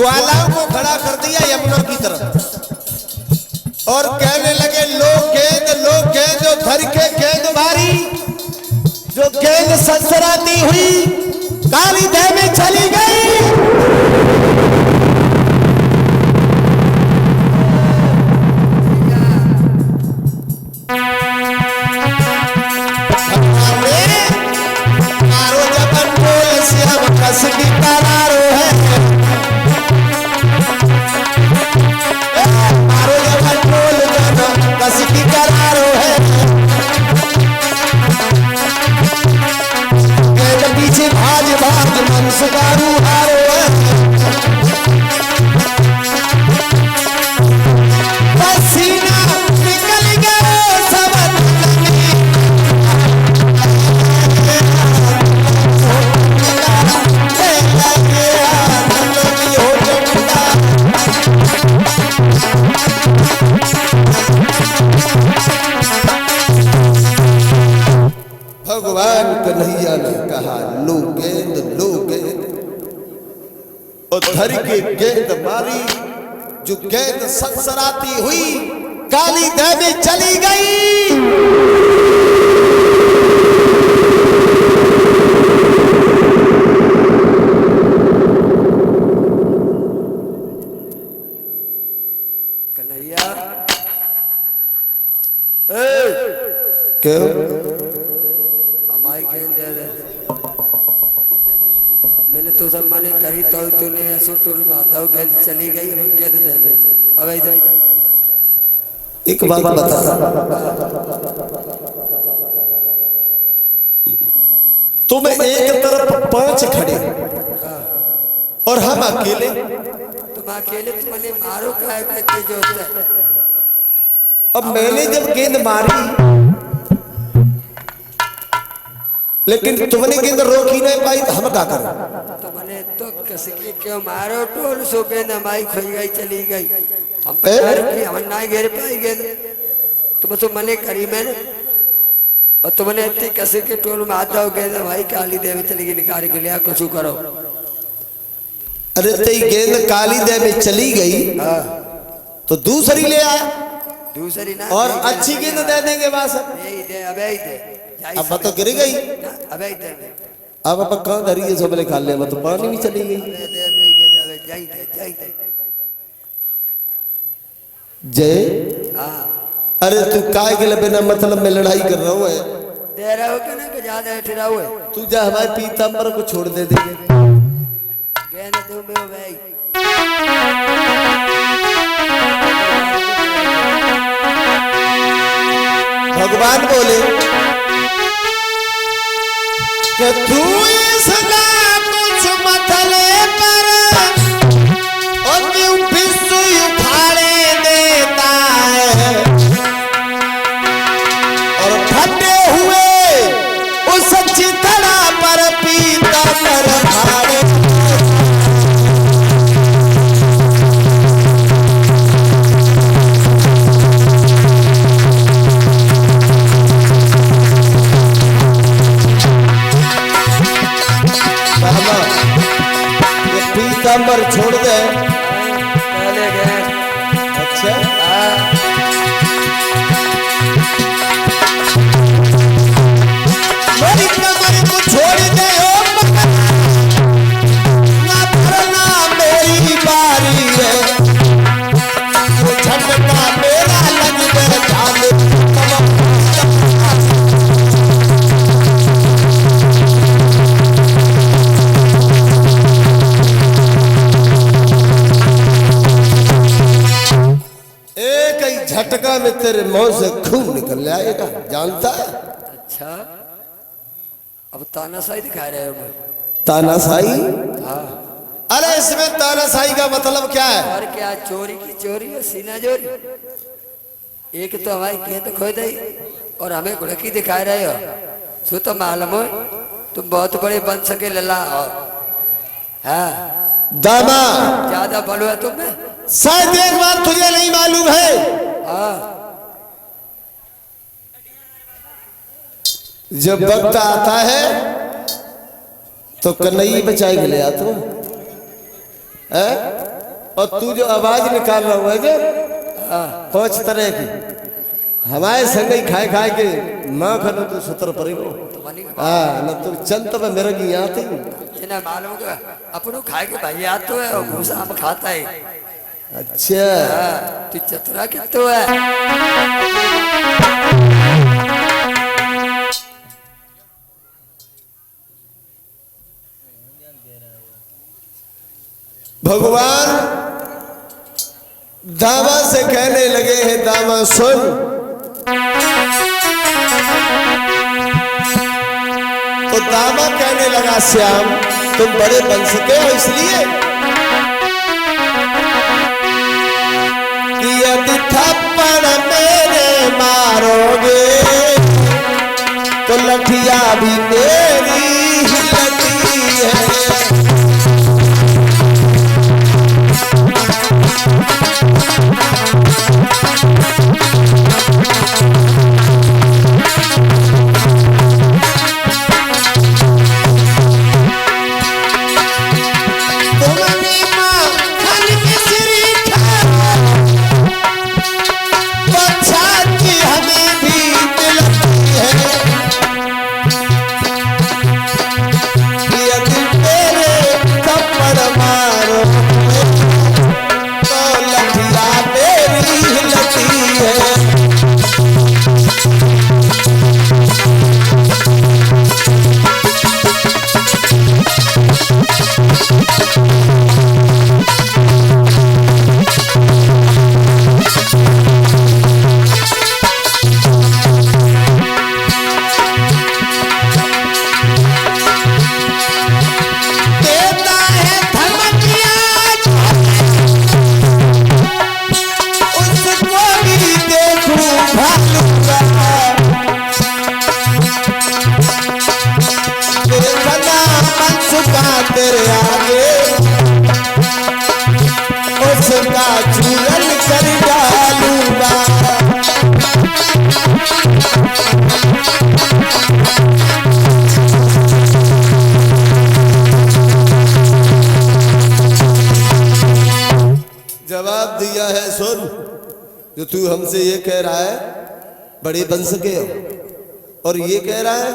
ग्वालाओं को खड़ा कर दिया यमुना की तरफ और कहने लगे लो गेंद जो धर के गेंद मारी, जो गेंद ससराती हुई काली देह में चली गई। मारो जबन बोल श्याम कसकी करारो है, मारो जबन बोल कसकी करारो है। गेंद पीछे भाज भाज मन सुगारू हारो है। पसीना निकल गया सब भगवान कन्हैया ने कहा लो गेंद और धर के गेंद मारी, जो गेंद सनसनाती हुई काली देह में चली गई। कन्हैया क्यों हमारी गेंद दे दे। मैंने तो सब मने कही तो तूने ऐसो तुर माता गेंद चली गई, हम गेंद दे दे। अब इधर एक बात बता, तुम एक तरफ 5 खड़े और हम अकेले। तुम अकेले तुमने मारो क्या कहते जो होता है। अब मैंने जब गेंद मारी लेकिन तुमने गेंद रोक ही नहीं पाई तो हम क्या करें। तुमने तो कसकी क्यों मारो टोल सो गेंद हमारी खोई गई चली गई। हम हम ना घेर पाई गेंद, तुम तो मने करी मैंने और तुमने इतनी कसक के टोल में आता हो गेंद हमारी काली देवी चली गई। निकाल के लिया कुछ करो। अरे तेरी गेंद काली देह में चली गई तो दूसरी ले आया, दूसरी ना और अच्छी गेंद दे देंगे बस। अबे दे अब तो गिर गई। अबे दे अब कहाँ धरी है सबले खा ले, तो पानी भी चली गई। जय अरे तू काय के बिना मतलब में लड़ाई कर रहा हूँ दे रहा हो कि ना ज्यादा ठहरा हुआ तू जा हमारे पीताम्बर को छोड़ दे देंगे। गेंद दो में भाई भगवान बोले कि तू इसका कुछ मतले पर और क्यों विश्व उखाड़े देता है, और फटे हुए उस चितड़ा पर पीताम्बर भाड़े। पीताम्बर छोड़ दे पहले गए। अच्छा मेरी कमर को छोड़ दे ओ ना भरना मेरी बारी है, वो झटका मेरा लग गया जाने। झटका में तेरे मुंह से खून निकल आएगा, जानता है। अच्छा अब तानाशाही दिखा रहे हो। तानाशाही? अरे इसमें तानाशाही का मतलब क्या है? और क्या चोरी की चोरी और सीना चोरी। एक तो हमारी गेंद खो दी और हमें घुड़की दिखा रहे हो। सो तो मालूम हो तुम बहुत बड़े बन सके लला हो। हाँ दामा ज्यादा बल है तुम्हें, शायद एक बार तुझे नहीं मालूम है। जब वक्त आता है तो कन्हैया बचाए के ले आता। है? और तू जो आवाज निकाल रहा है जो 5 तरह की हमारे संग ही खाए खाए के माँ खनो तू सुतर पड़ेगो। हाँ न तो चंत में मेरे की आती ना मालूम का अपनों खाए के भाई याद तो है और भूसा हम खाता है। अच्छा तू चतरा कितो है। भगवान दामा से कहने लगे हैं दामा सुन, तो दामा कहने लगा श्याम तुम बड़े वंश के हो इसलिए कि यदि थप्पड़ मेरे मारोगे तो लठिया भी मेरी ही लगी है। तेरे आगे उसका चूरन कर डालूंगा। जवाब दिया है सुन, जो तू हमसे ये कह रहा है बड़े वंश के हो और ये कह रहा है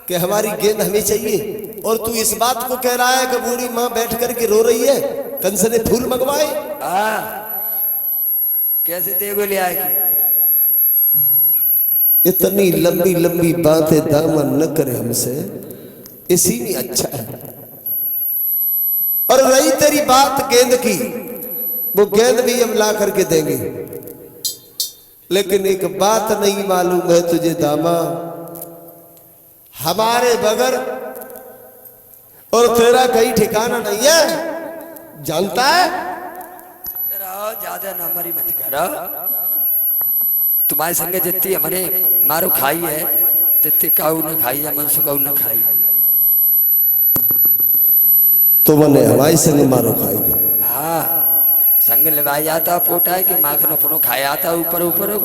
कि हमारी गेंद हमें चाहिए, और तू इस बात को कह रहा है कि बूढ़ी माँ बैठ करके रो रही है कंस ने फूल मंगवाए। कैसे देगो ले आएगी? इतनी लंबी लंबी बातें दामन न करे हमसे, इसी में अच्छा है। और रही तेरी बात गेंद की, वो गेंद भी हम ला करके देंगे, लेकिन एक बात नहीं मालूम है तुझे दामा, हमारे बगैर और तेरा कहीं ठिकाना नहीं है, जानता है? ज्यादा नंबर ही मत करो। तुम्हारे संग जितनी हमने मारो खाई है तितनी काऊ न खाई या मनसु काऊ न खाई, तो मैंने हमारी संग मारो खाई। हाँ संग लवाई जाता पोटा है कि माखन अपनो खाया आता ऊपर ऊपर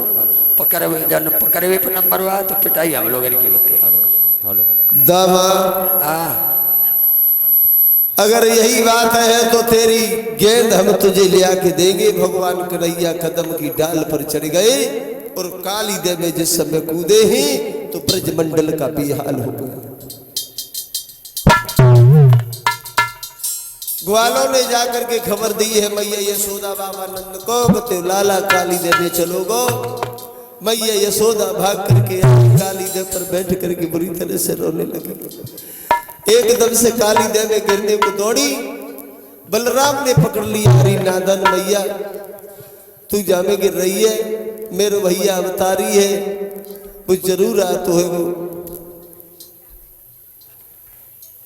पकड़े हुए जन पकड़े हुए पर नंबर हुआ तो पिटाई हम लोग की होती है। दामा अगर यही बात है तो तेरी गेंद हम तुझे लिया के देंगे। भगवान कन्हैया कदम की डाल पर चढ़ गए और काली देव जिस समय कूदे ही तो ब्रजमंडल का बेहाल हो गया। ग्वालों ने जाकर के खबर दी है मैया यशोदा बाबा नंद को, बते लाला काली देव चलोगो। मैया यशोदा भाग करके काली देव पर बैठ करके बुरी तरह से रोने लगी। एकदम से काली देव गिरने को दौड़ी, बलराम ने पकड़ लिया। हरी नादन मैया तू जामे गिर रही है, मेरे भैया अवतारी है, वो जरूर आ तो है वो।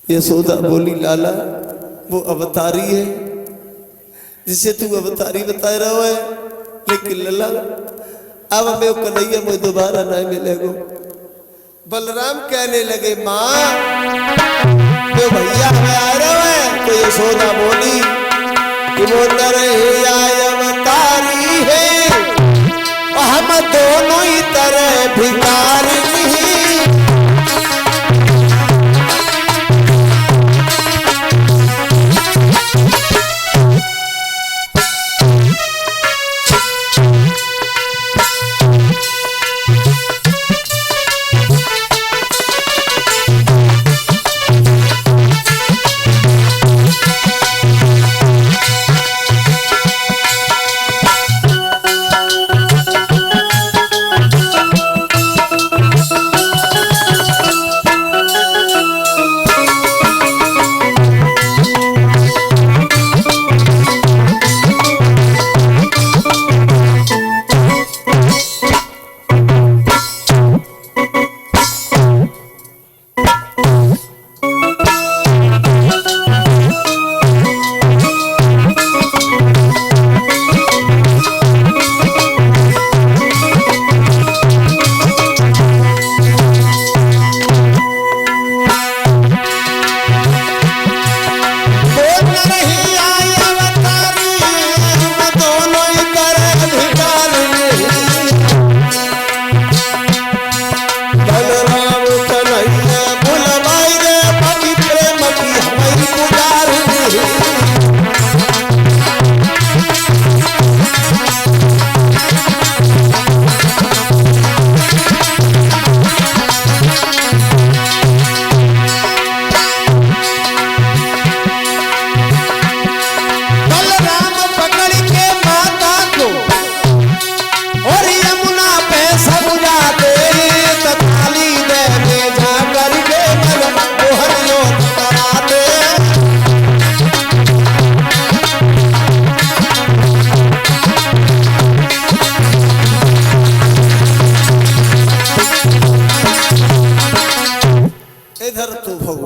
यशोदा बोली लाला वो अवतारी है जिसे तू अवतारी बता रहा है, लेकिन लला अब हमें कन्हैया मुझे दोबारा नहीं मिलेगा। बलराम कहने लगे माँ तो भैया हमें आ रहा है, तो यशोदा बोली कि वो नरैया अवतारी है और हम दोनों ही तरह भिखारी नहीं।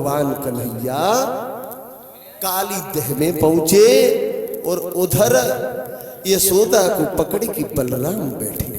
भगवान कन्हैया काली दह में पहुंचे और उधर यशोदा को पकड़ के बलराम बैठे।